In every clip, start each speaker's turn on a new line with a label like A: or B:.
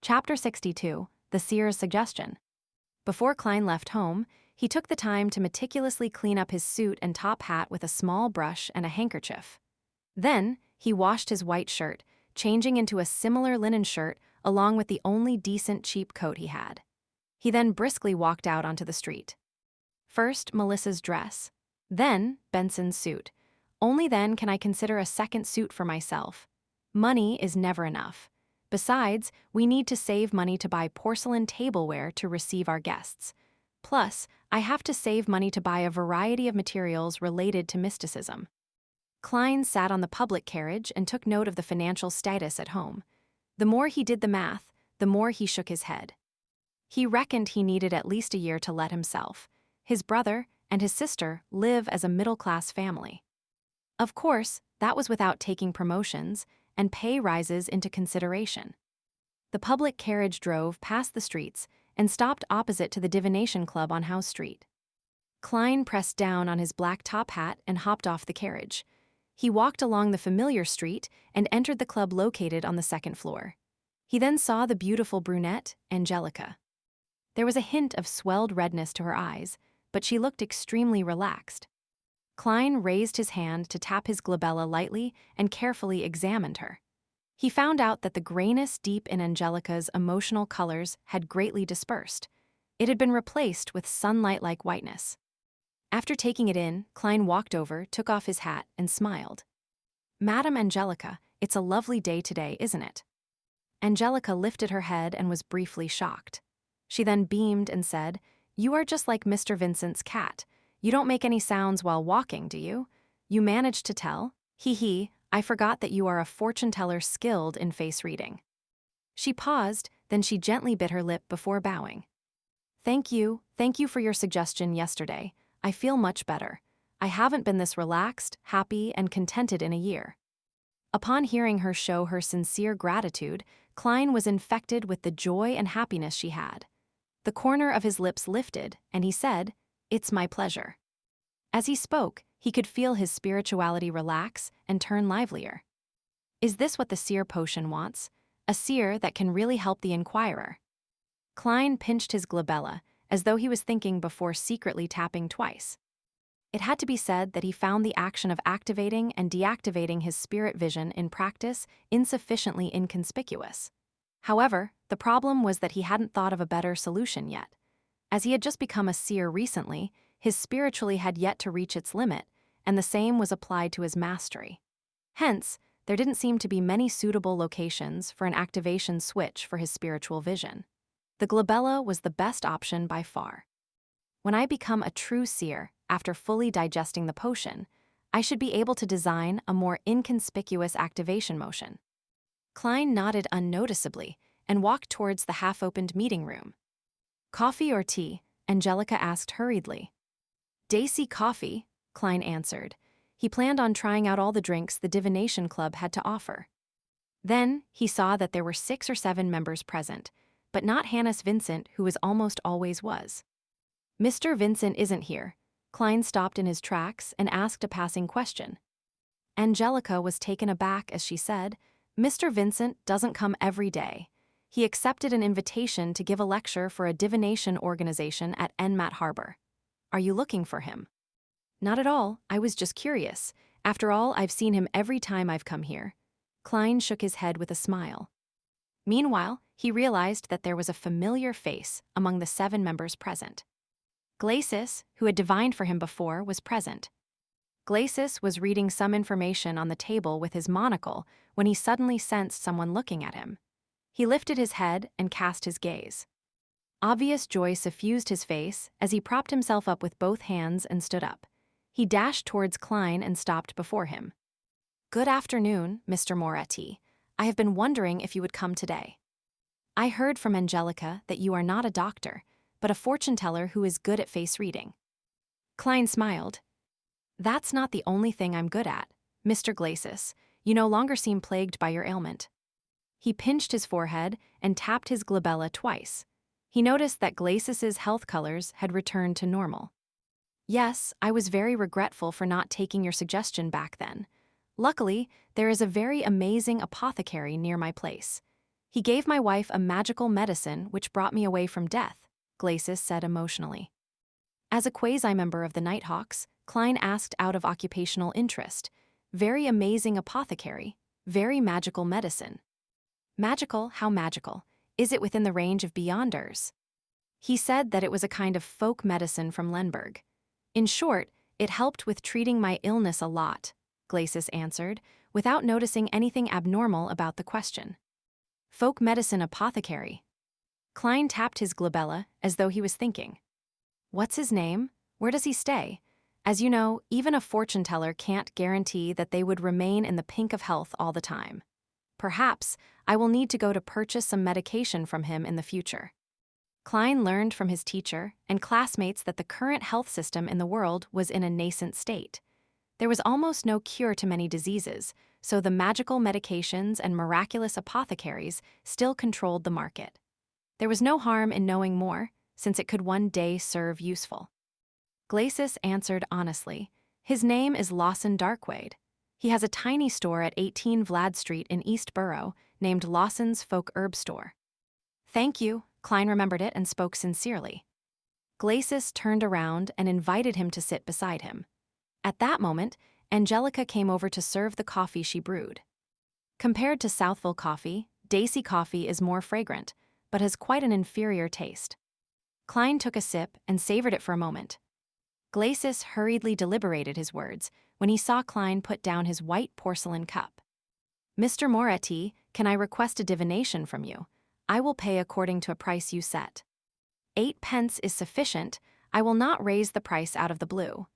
A: Chapter 62, The Seer's Suggestion. Before Klein left home, he took the time to meticulously clean up his suit and top hat with a small brush and a handkerchief. Then, he washed his white shirt, changing into a similar linen shirt along with the only decent cheap coat he had. He then briskly walked out onto the street. First, Melissa's dress. Then, Benson's suit. Only then can I consider a second suit for myself. Money is never enough. Besides, we need to save money to buy porcelain tableware to receive our guests. Plus, I have to save money to buy a variety of materials related to mysticism. Klein sat on the public carriage and took note of the financial status at home. The more he did the math, the more he shook his head. He reckoned he needed at least a year to let himself, his brother, and his sister live as a middle-class family. Of course, that was without taking promotions and pay rises into consideration. The public carriage drove past the streets and stopped opposite to the Divination Club on House Street. Klein pressed down on his black top hat and hopped off the carriage. He walked along the familiar street and entered the club located on the second floor. He then saw the beautiful brunette, Angelica. There was a hint of swelled redness to her eyes, but she looked extremely relaxed. Klein raised his hand to tap his glabella lightly and carefully examined her. He found out that the grayness deep in Angelica's emotional colors had greatly dispersed. It had been replaced with sunlight-like whiteness. After taking it in, Klein walked over, took off his hat, and smiled. "Madam Angelica, it's a lovely day today, isn't it?" Angelica lifted her head and was briefly shocked. She then beamed and said, "You are just like Mr. Vincent's cat. You don't make any sounds while walking, do you? You managed to tell? Hee, I forgot that you are a fortune teller skilled in face reading." She paused, then she gently bit her lip before bowing. Thank you for your suggestion yesterday. I feel much better. I haven't been this relaxed, happy, and contented in a year." Upon hearing her show her sincere gratitude, Klein was infected with the joy and happiness she had. The corner of his lips lifted, and he said, "It's my pleasure." As he spoke, he could feel his spirituality relax and turn livelier. Is this what the Seer potion wants? A Seer that can really help the inquirer? Klein pinched his glabella, as though he was thinking before secretly tapping twice. It had to be said that he found the action of activating and deactivating his spirit vision in practice insufficiently inconspicuous. However, the problem was that he hadn't thought of a better solution yet. As he had just become a Seer recently, his spiritually had yet to reach its limit, and the same was applied to his mastery. Hence, there didn't seem to be many suitable locations for an activation switch for his spiritual vision. The glabella was the best option by far. When I become a true Seer, after fully digesting the potion, I should be able to design a more inconspicuous activation motion. Klein nodded unnoticeably and walked towards the half-opened meeting room. "Coffee or tea?" Angelica asked hurriedly. "Daisy coffee," Klein answered. He planned on trying out all the drinks the Divination Club had to offer. Then, he saw that there were 6 or 7 members present, but not Hannes Vincent, who almost always was. "Mr. Vincent isn't here." Klein stopped in his tracks and asked a passing question. Angelica was taken aback as she said, "Mr. Vincent doesn't come every day. He accepted an invitation to give a lecture for a divination organization at Enmat Harbor. Are you looking for him?" "Not at all, I was just curious. After all, I've seen him every time I've come here." Klein shook his head with a smile. Meanwhile, he realized that there was a familiar face among the 7 members present. Glacis, who had divined for him before, was present. Glacis was reading some information on the table with his monocle when he suddenly sensed someone looking at him. He lifted his head and cast his gaze. Obvious joy suffused his face as he propped himself up with both hands and stood up. He dashed towards Klein and stopped before him. "Good afternoon, Mr. Moretti. I have been wondering if you would come today. I heard from Angelica that you are not a doctor, but a fortune teller who is good at face reading." Klein smiled. "That's not the only thing I'm good at, Mr. Glacis. You no longer seem plagued by your ailment." He pinched his forehead and tapped his glabella twice. He noticed that Glacis's health colors had returned to normal. "Yes, I was very regretful for not taking your suggestion back then. Luckily, there is a very amazing apothecary near my place. He gave my wife a magical medicine which brought me away from death, Glacis said emotionally. As a quasi-member of the Nighthawks, Klein asked out of occupational interest, "Very amazing apothecary, very magical medicine." Magical? How magical? Is it within the range of beyonders? He said that it was a kind of folk medicine from Lemberg. In short, it helped with treating my illness a lot, Glacis answered, without noticing anything abnormal about the question. Folk medicine apothecary. Klein tapped his glabella as though he was thinking. What's his name? Where does he stay? As you know, even a fortune teller can't guarantee that they would remain in the pink of health all the time. Perhaps I will need to go to purchase some medication from him in the future. Klein learned from his teacher and classmates that the current health system in the world was in a nascent state. There was almost no cure to many diseases, so the magical medications and miraculous apothecaries still controlled the market. There was no harm in knowing more, since it could one day serve useful. Glacis answered honestly. His name is Lawson Darkwaide. He has a tiny store at 18 Vlad Street in East Borough named Lawson's Folk Herb Store. Thank you, Klein remembered it and spoke sincerely. Glacis turned around and invited him to sit beside him. At that moment, Angelica came over to serve the coffee she brewed. Compared to Southville coffee, Daisy coffee is more fragrant, but has quite an inferior taste. Klein took a sip and savored it for a moment. Glacis hurriedly deliberated his words when he saw Klein put down his white porcelain cup. "Mr. Moretti, can I request a divination from you? I will pay according to a price you set. 8 pence is sufficient. I will not raise the price out of the blue."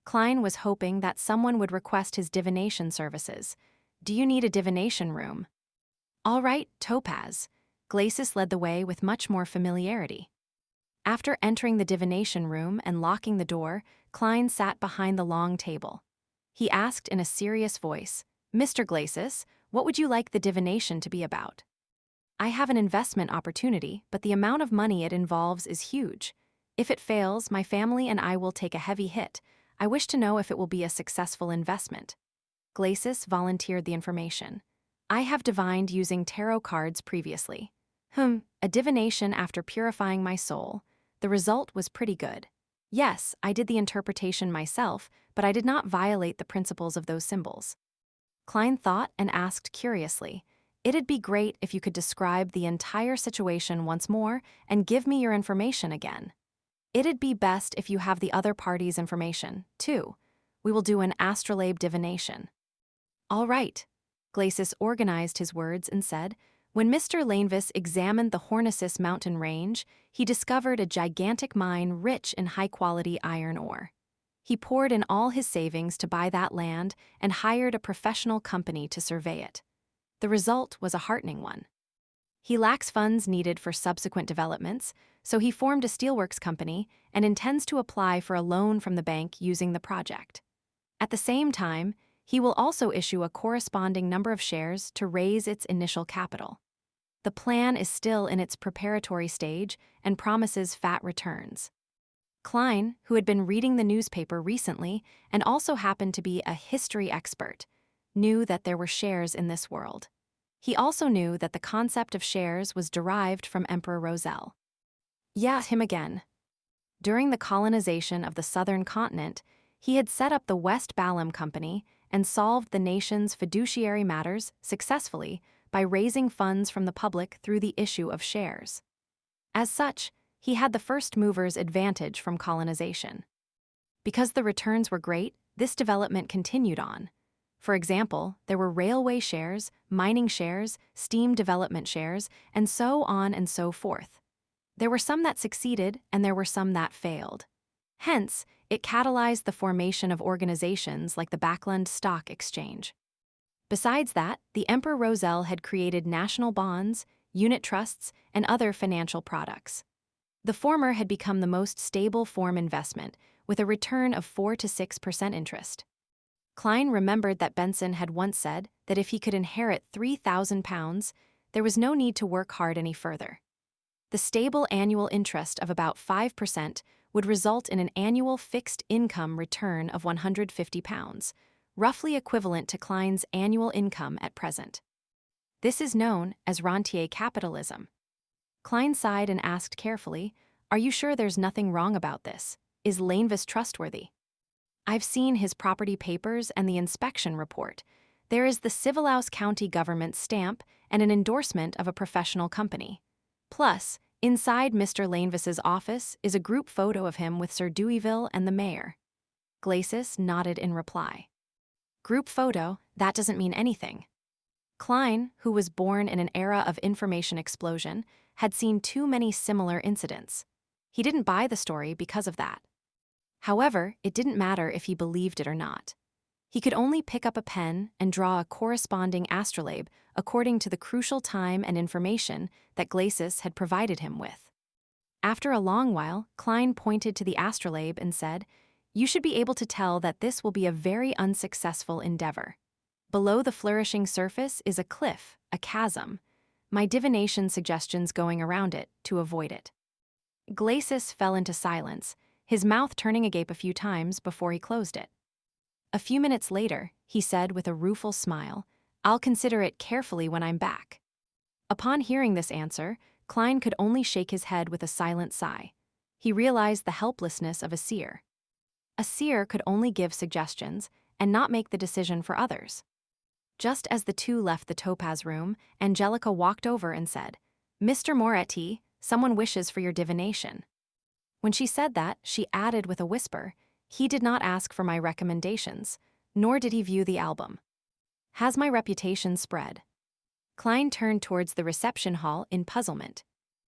A: Klein was hoping that someone would request his divination services. "Do you need a divination room?" "All right, Topaz." Glacis led the way with much more familiarity. After entering the divination room and locking the door, Klein sat behind the long table. He asked in a serious voice, "Mr. Glacis, what would you like the divination to be about?" "I have an investment opportunity, but the amount of money it involves is huge. If it fails, my family and I will take a heavy hit. I wish to know if it will be a successful investment." Glacis volunteered the information. "I have divined using tarot cards previously. A divination after purifying my soul. The result was pretty good. Yes, I did the interpretation myself, but I did not violate the principles of those symbols." Klein thought and asked curiously, "It'd be great if you could describe the entire situation once more and give me your information again. It'd be best if you have the other party's information, too. We will do an astrolabe divination." "All right." Glacis organized his words and said, "When Mr. Lanevis examined the Hornicis mountain range, he discovered a gigantic mine rich in high-quality iron ore. He poured in all his savings to buy that land and hired a professional company to survey it. The result was a heartening one. He lacks funds needed for subsequent developments, so he formed a steelworks company and intends to apply for a loan from the bank using the project. At the same time, he will also issue a corresponding number of shares to raise its initial capital. The plan is still in its preparatory stage and promises fat returns." Klein, who had been reading the newspaper recently and also happened to be a history expert, knew that there were shares in this world. He also knew that the concept of shares was derived from Emperor Roselle. Yeah, him again. During the colonization of the southern continent, he had set up the West Balam Company and solved the nation's fiduciary matters successfully by raising funds from the public through the issue of shares. As such, he had the first mover's advantage from colonization. Because the returns were great, this development continued on. For example, there were railway shares, mining shares, steam development shares, and so on and so forth. There were some that succeeded, and there were some that failed. Hence, it catalyzed the formation of organizations like the Backland Stock Exchange. Besides that, the Emperor Roselle had created national bonds, unit trusts, and other financial products. The former had become the most stable form investment, with a return of 4 to 6% interest. Klein remembered that Benson had once said that if he could inherit £3,000, there was no need to work hard any further. The stable annual interest of about 5% would result in an annual fixed income return of £150, roughly equivalent to Klein's annual income at present. This is known as rentier capitalism. Klein sighed and asked carefully, "Are you sure there's nothing wrong about this? Is Lainvis trustworthy?" "I've seen his property papers and the inspection report. There is the Civilouse County government stamp and an endorsement of a professional company. Plus, inside Mr. Lainvis's office is a group photo of him with Sir Deweyville and the mayor." Glacis nodded in reply. "Group photo, that doesn't mean anything." Klein, who was born in an era of information explosion, had seen too many similar incidents. He didn't buy the story because of that. However, it didn't matter if he believed it or not. He could only pick up a pen and draw a corresponding astrolabe according to the crucial time and information that Glacis had provided him with. After a long while, Klein pointed to the astrolabe and said, "You should be able to tell that this will be a very unsuccessful endeavor. Below the flourishing surface is a cliff, a chasm. My divination suggestions going around it to avoid it." Glacis fell into silence, his mouth turning agape a few times before he closed it. A few minutes later, he said with a rueful smile, "I'll consider it carefully when I'm back." Upon hearing this answer, Klein could only shake his head with a silent sigh. He realized the helplessness of a seer. A seer could only give suggestions and not make the decision for others. Just as the two left the topaz room, Angelica walked over and said, "Mr. Moretti, someone wishes for your divination." When she said that, she added with a whisper, "He did not ask for my recommendations, nor did he view the album. Has my reputation spread?" Klein turned towards the reception hall in puzzlement.